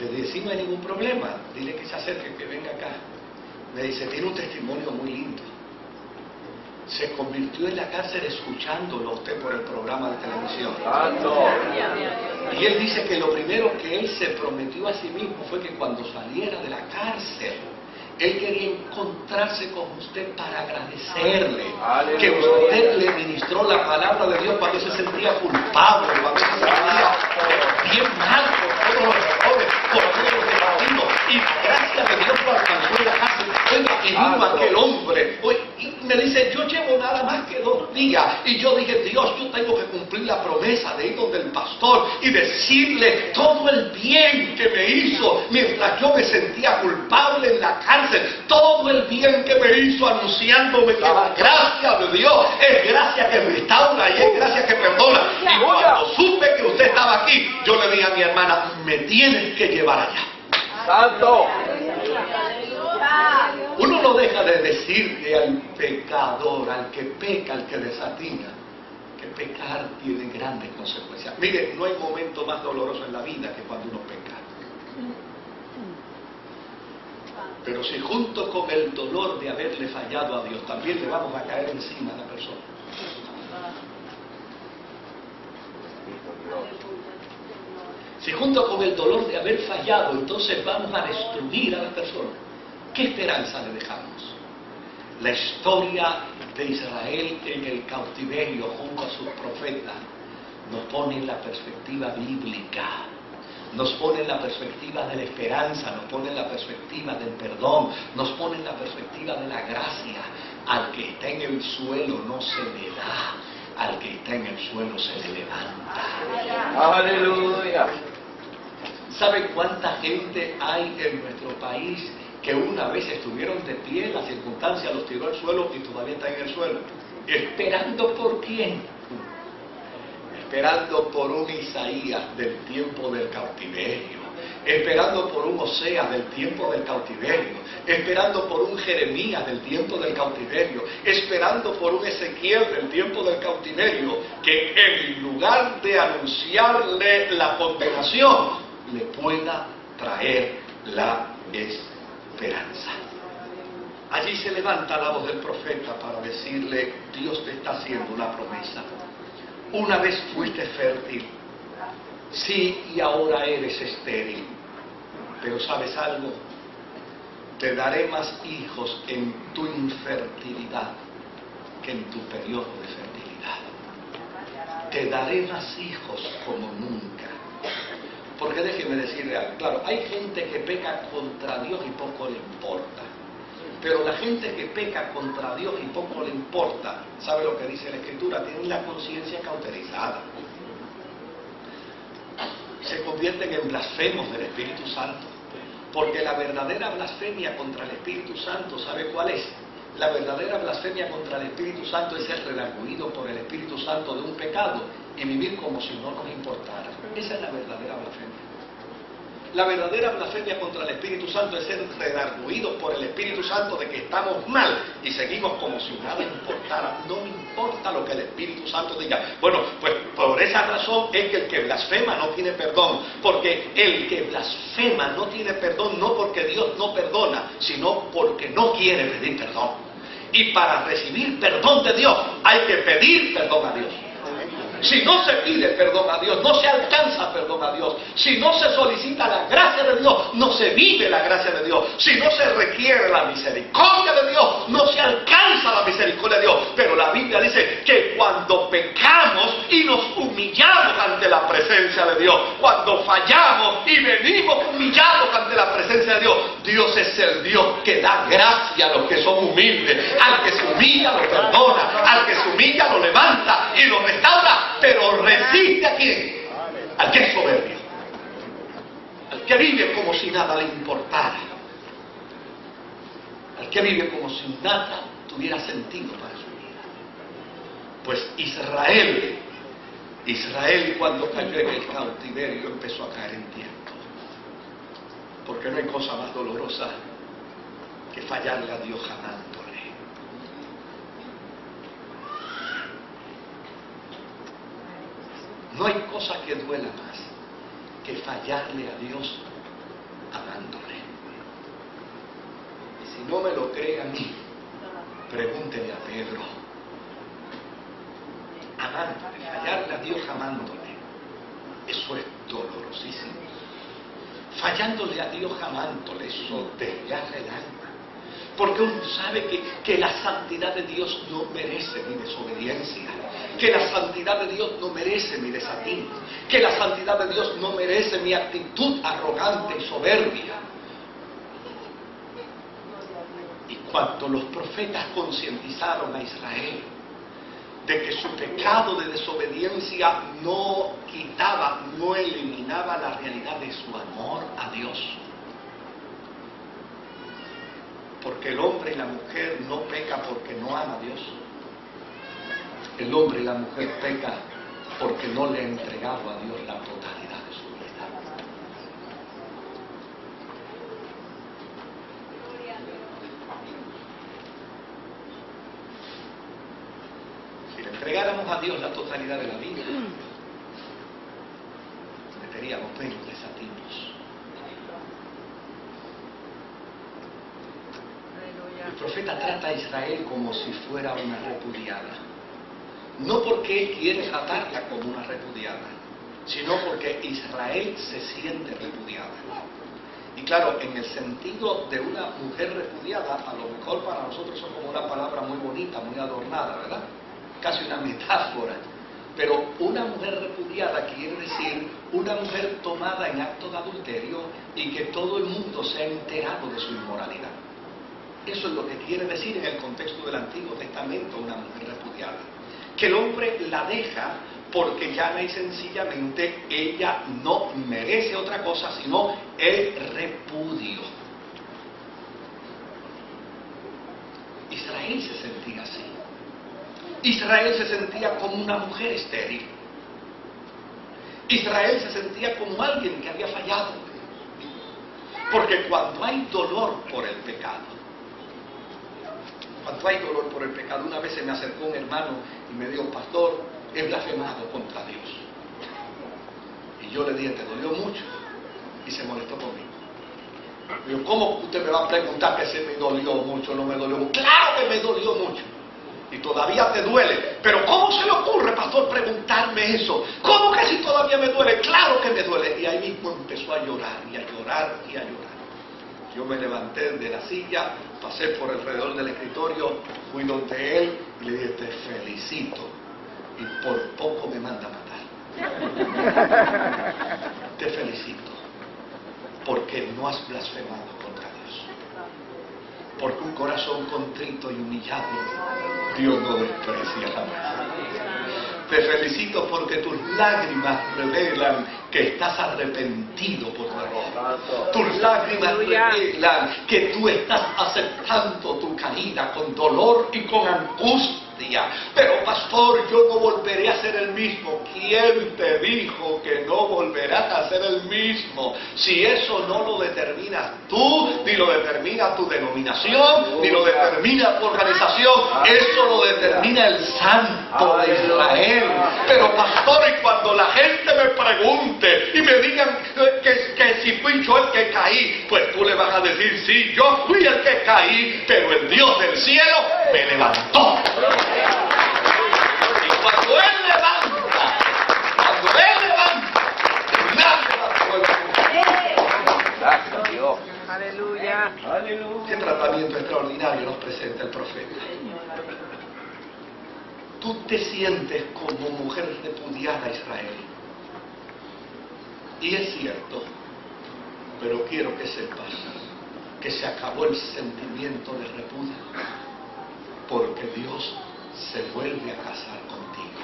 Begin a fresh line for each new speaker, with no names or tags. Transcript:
Le dije, sí, no hay ningún problema, dile que se acerque, que venga acá. Me dice, tiene un testimonio muy lindo. Se convirtió en la cárcel escuchándolo a usted por el programa de televisión. Y él dice que lo primero que él se prometió a sí mismo fue que cuando saliera de la cárcel, él quería encontrarse con usted para agradecerle que usted le ministró la palabra de Dios cuando se sentía culpable, cuando se sentía bien mal por todos los errores, por todos los desafíos. Y gracias a Dios lo alcanzó en la cárcel. Oiga, y vino aquel hombre. Y me dice, yo llevo nada más que 2 días. Y yo dije, Dios, yo tengo que cumplir la promesa de ir donde el pastor y decirle todo el bien que me hizo mientras yo me sentía culpable en la cárcel. Todo el bien que me hizo anunciándome que la gracia de Dios es gracia que restaura y es gracia que perdona. Y cuando supe que usted estaba aquí, yo le dije a mi hermana, me tienes que llevar allá.
¡Santo!
Uno no deja de decirle al pecador, al que peca, al que desatina, que pecar tiene grandes consecuencias. Mire, no hay momento más doloroso en la vida que cuando uno peca. Pero si junto con el dolor de haberle fallado a Dios también le vamos a caer encima a la persona. Si junto con el dolor de haber fallado, entonces vamos a destruir a la persona, ¿qué esperanza le dejamos? La historia de Israel en el cautiverio junto a sus profetas nos pone en la perspectiva bíblica, nos pone en la perspectiva de la esperanza, nos pone en la perspectiva del perdón, nos pone en la perspectiva de la gracia. Al que está en el suelo no se le da, al que está en el suelo se le levanta.
¡Aleluya!
¿Saben cuánta gente hay en nuestro país que una vez estuvieron de pie, la circunstancia los tiró al suelo y todavía están en el suelo? ¿Esperando por quién? Esperando por un Isaías del tiempo del cautiverio, esperando por un Oseas del tiempo del cautiverio, esperando por un Jeremías del tiempo del cautiverio, esperando por un Ezequiel del tiempo del cautiverio, que en lugar de anunciarle la condenación, le pueda traer la esperanza. Allí se levanta la voz del profeta para decirle, Dios te está haciendo una promesa. Una vez fuiste fértil, sí, y ahora eres estéril. Pero ¿sabes algo? Te daré más hijos en tu infertilidad que en tu periodo de fertilidad. Te daré más hijos como nunca. Porque déjeme decirle algo, claro, hay gente que peca contra Dios y poco le importa. Pero la gente que peca contra Dios y poco le importa, ¿sabe lo que dice la Escritura? Tienen la conciencia cauterizada. Se convierten en blasfemos del Espíritu Santo. Porque la verdadera blasfemia contra el Espíritu Santo, ¿sabe cuál es? La verdadera blasfemia contra el Espíritu Santo es ser redarguido por el Espíritu Santo de un pecado y vivir como si no nos importara. Esa es la verdadera blasfemia. La verdadera blasfemia contra el Espíritu Santo es ser redarguidos por el Espíritu Santo de que estamos mal y seguimos como si nada importara. No me importa lo que el Espíritu Santo diga. Bueno, pues por esa razón es que el que blasfema no tiene perdón. Porque el que blasfema no tiene perdón no porque Dios no perdona, sino porque no quiere pedir perdón. Y para recibir perdón de Dios hay que pedir perdón a Dios. Si no se pide perdón a Dios, no se alcanza perdón a Dios. Si no se solicita la gracia de Dios, no se vive la gracia de Dios. Si no se requiere la misericordia de Dios, no se alcanza la misericordia de Dios. Pero la Biblia dice que cuando pecamos y nos humillamos ante la presencia de Dios, cuando fallamos y venimos humillados ante la presencia de Dios, Dios es el Dios que da gracia a los que son humildes. Al que se humilla lo perdona, al que se humilla lo levanta y lo restaura. Pero resiste a quién? Al que es soberbio, al que vive como si nada le importara, al que vive como si nada tuviera sentido para su vida. Pues Israel cuando cayó en el cautiverio empezó a caer en tiempo, porque no hay cosa más dolorosa que fallarle a Dios amándole. No hay cosa que duela más que fallarle a Dios amándole. Y si no me lo cree a mí, pregúntele a Pedro. Amándole, fallarle a Dios amándole. Eso es dolorosísimo. Fallándole a Dios amándole, eso desgarra el alma. Porque uno sabe que la santidad de Dios no merece mi desobediencia, que la santidad de Dios no merece mi desatino, que la santidad de Dios no merece mi actitud arrogante y soberbia. Y cuando los profetas concientizaron a Israel de que su pecado de desobediencia no quitaba, no eliminaba la realidad de su amor a Dios. Porque el hombre y la mujer no pecan porque no ama a Dios. El hombre y la mujer pecan porque no le han entregado a Dios la totalidad de su vida. Si le entregáramos a Dios la totalidad de la vida, meteríamos menos desatinos. El profeta trata a Israel como si fuera una repudiada. No porque él quiere tratarla como una repudiada, sino porque Israel se siente repudiada. Y claro, en el sentido de una mujer repudiada, a lo mejor para nosotros es como una palabra muy bonita, muy adornada, ¿verdad? Casi una metáfora. Pero una mujer repudiada quiere decir una mujer tomada en acto de adulterio y que todo el mundo se ha enterado de su inmoralidad. Eso es lo que quiere decir en el contexto del Antiguo Testamento una mujer repudiada. Que el hombre la deja porque llana y sencillamente ella no merece otra cosa sino el repudio. Israel se sentía así. Israel se sentía como una mujer estéril. Israel se sentía como alguien que había fallado. Porque cuando hay dolor por el pecado, una vez se me acercó un hermano y me dijo: pastor, he blasfemado contra Dios. Y yo le dije: ¿te dolió mucho? Y se molestó conmigo. Digo: ¿cómo usted me va a preguntar que se me dolió mucho o no me dolió mucho? ¡Claro que me dolió mucho! Y todavía te duele. Pero ¿cómo se le ocurre, pastor, preguntarme eso? ¿Cómo que si todavía me duele? ¡Claro que me duele! Y ahí mismo empezó a llorar y a llorar y a llorar. Yo me levanté de la silla, pasé por alrededor del escritorio, fui donde él y le dije: te felicito. Y por poco me manda a matar. Te felicito, porque no has blasfemado contra Dios. Porque un corazón contrito y humillado, Dios no desprecia jamás. Te felicito porque tus lágrimas revelan que estás arrepentido por tu error. Tus lágrimas revelan que tú estás aceptando tu caída con dolor y con angustia. Pero pastor, yo no volveré a ser el mismo. ¿Quién te dijo que no volverás a ser el mismo? Si eso no lo determinas tú, ni lo determina tu denominación, ni lo determina tu organización, eso lo determina el Santo de Israel. Pero pastor, y cuando la gente me pregunte y me digan que si fui yo el que caí, pues tú le vas a decir: sí, yo fui el que caí, pero el Dios del cielo me levantó. Y cuando Él levanta, nadie va a poder.
Gracias a Dios.
Aleluya.
¿Qué tratamiento extraordinario nos presenta el profeta? Tú te sientes como mujer repudiada, Israel. Y es cierto, pero quiero que sepas que se acabó el sentimiento de repudio, porque Dios se vuelve a casar contigo.